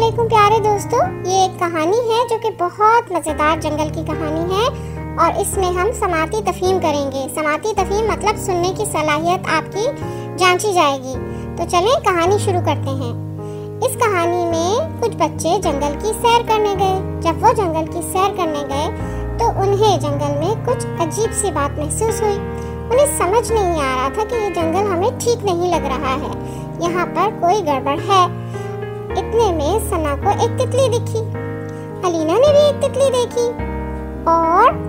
अस्सलामुअलैकुम प्यारे दोस्तों, ये एक कहानी है जो कि बहुत मज़ेदार जंगल की कहानी है और इसमें हम समाती तफहीम करेंगे। समाती तफहीम मतलब सुनने की सलाहियत आपकी जांची जाएगी। तो चलें कहानी शुरू करते हैं। इस कहानी में कुछ बच्चे जंगल की सैर करने गए। जब वो जंगल की सैर करने गए तो उन्हें जंगल में कुछ अजीब सी बात महसूस हुई। उन्हें समझ नहीं आ रहा था कि ये जंगल हमें ठीक नहीं लग रहा है, यहाँ पर कोई गड़बड़ है। इतने में सना को एक तितली दिखी। अलीना ने भी एक तितली देखी और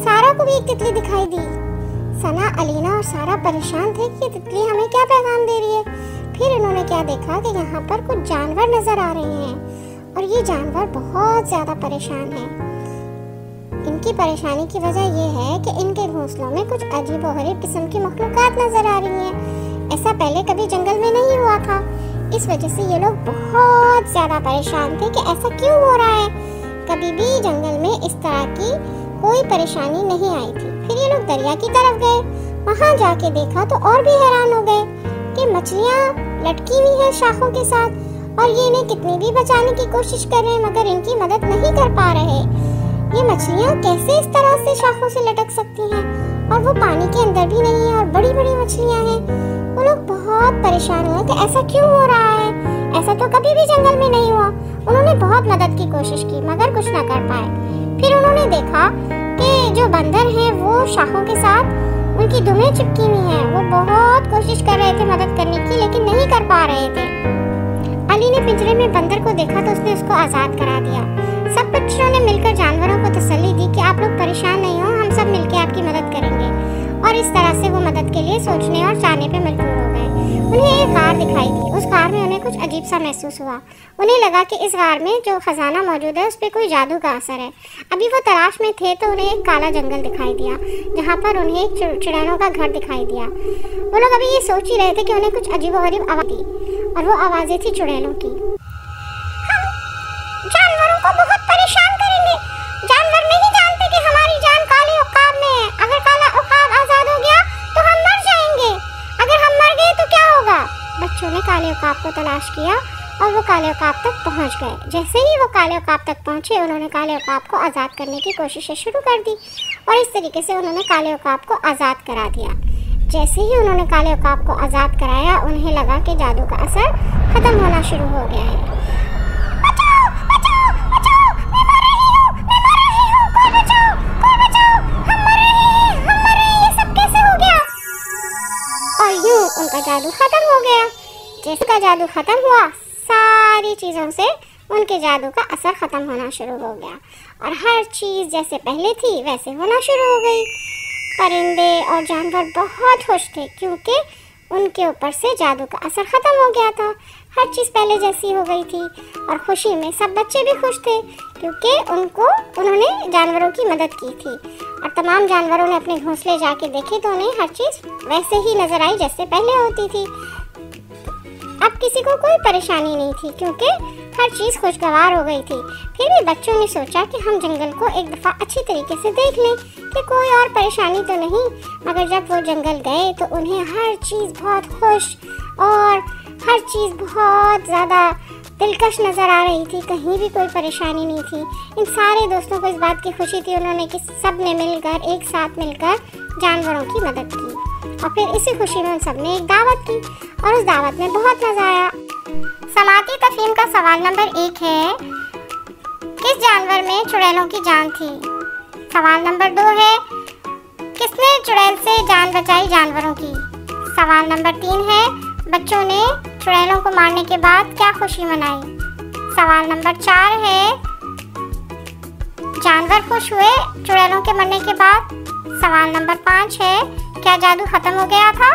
सारा को भी एक तितली दिखाई दी। सना, अलीना और सारा परेशान थे कि ये तितली हमें क्या पैगाम दे रही है। फिर इन्होंने क्या देखा कि यहाँ पर कुछ जानवर नजर आ रहे हैं और ये जानवर बहुत ज्यादा परेशान हैं। इनकी परेशानी की वजह ये है कि इनके घोंसलों में कुछ अजीबोगरीब किस्म की मखलूकात नजर आ रही हैं। ऐसा पहले कभी जंगल में नहीं हुआ था। इस वजह से ये लोग बहुत ज्यादा परेशान थे कि ऐसा क्यों हो रहा है। कभी भी जंगल में इस तरह की कोई परेशानी नहीं आई थी। फिर ये लोग दरिया की तरफ गए। वहां जाके देखा तो और भी हैरान हो गए कि मछलियां लटकी हुई हैं शाखों के साथ और ये इन्हें कितनी भी बचाने की कोशिश कर रहे हैं मगर इनकी मदद नहीं कर पा रहे। ये मछलियां कैसे इस तरह से शाखों से लटक सकती हैं और वो पानी के अंदर भी नहीं है और बड़ी बड़ी मछलियां हैं। वो लोग बहुत परेशान हुए कि ऐसा क्यों हो रहा है, ऐसा तो कभी भी जंगल में नहीं हुआ। उन्होंने बहुत मदद की कोशिश की मगर कुछ ना कर पाए। फिर उन्होंने देखा कि जो बंदर हैं वो शाखों के साथ उनकी दुमें चिपकी हुई हैं। वो बहुत कोशिश कर रहे थे मदद करने की लेकिन नहीं कर पा रहे थे। अली ने पिंजरे में बंदर को देखा तो उसने उसको आजाद करा दिया। सब बच्चों ने मिलकर जानवरों को तसल्ली दी कि आप लोग परेशान नहीं हो, हम सब मिलकर आपकी मदद करेंगे। और इस तरह से वो मदद के लिए सोचने और चाहने पे मजबूर हो गए। उन्हें एक गार दिखाई दी। उस गार में उन्हें कुछ अजीब सा महसूस हुआ। उन्हें लगा कि इस गार में जो खजाना मौजूद है उस पर कोई जादू का असर है। अभी वो तलाश में थे तो उन्हें एक काला जंगल दिखाई दिया जहाँ पर उन्हें एक चुड़ैलों का घर दिखाई दिया। वो लोग अभी ये सोच ही रहे थे कि उन्हें कुछ अजीबोगरीब आवाज़ दी और वो आवाज़ें थी चुड़ैलों की। जानवरों को बहुत परेशान करेंगे। जानवर नहीं जानते कि हमारी जान काले उकाब में है। अगर काला उकाब आजाद हो गया तो हम मर जाएंगे। अगर हम मर गए तो क्या होगा। बच्चों ने काले उकाब को तलाश किया और वो काले उकाब तक पहुंच गए। जैसे ही वो काले उकाब तक पहुंचे उन्होंने काले उकाब को आज़ाद करने की कोशिशें शुरू कर दी और इस तरीके से उन्होंने काले उकाब को आज़ाद करा दिया। जैसे ही उन्होंने काले उकाब को आज़ाद कराया उन्हें लगा कि जादू का असर खत्म होना शुरू हो गया है। उनका जादू खत्म हो गया। जिसका जादू खत्म हुआ सारी चीजों से उनके जादू का असर खत्म होना शुरू हो गया और हर चीज जैसे पहले थी वैसे होना शुरू हो गई। परिंदे और जानवर बहुत खुश थे क्योंकि उनके ऊपर से जादू का असर खत्म हो गया था। हर चीज पहले जैसी हो गई थी और खुशी में सब बच्चे भी खुश थे क्योंकि उन्होंने जानवरों की मदद की थी। और तमाम जानवरों ने अपने घोंसले जाके देखे तो उन्हें हर चीज वैसे ही नजर आई जैसे पहले होती थी। अब किसी को कोई परेशानी नहीं थी क्योंकि हर चीज खुशगवार हो गई थी। फिर भी बच्चों ने सोचा कि हम जंगल को एक दफा अच्छी तरीके से देख लें कि कोई और परेशानी तो नहीं। मगर जब वो जंगल गए तो उन्हें हर चीज बहुत खुश और हर चीज बहुत ज्यादा दिलकश नजर आ रही थी। कहीं भी कोई परेशानी नहीं थी। इन सारे दोस्तों को इस बात की खुशी थी उन्होंने कि सब ने मिलकर एक साथ मिलकर जानवरों की मदद की और फिर इसी खुशी में उन सब ने एक दावत की और उस दावत में बहुत मजा आया। समाती तफहीम का सवाल नंबर 1 है, किस जानवर में चुड़ैलों की जान थी। सवाल नंबर 2 है, किसने चुड़ैल से जान बचाई जानवरों की। सवाल नंबर 3 है, बच्चों ने चुड़ैलों को मारने के बाद क्या खुशी मनाई। सवाल नंबर 4 है, जानवर खुश हुए चुड़ैलों के मरने के बाद। सवाल नंबर 5 है, क्या जादू खत्म हो गया था।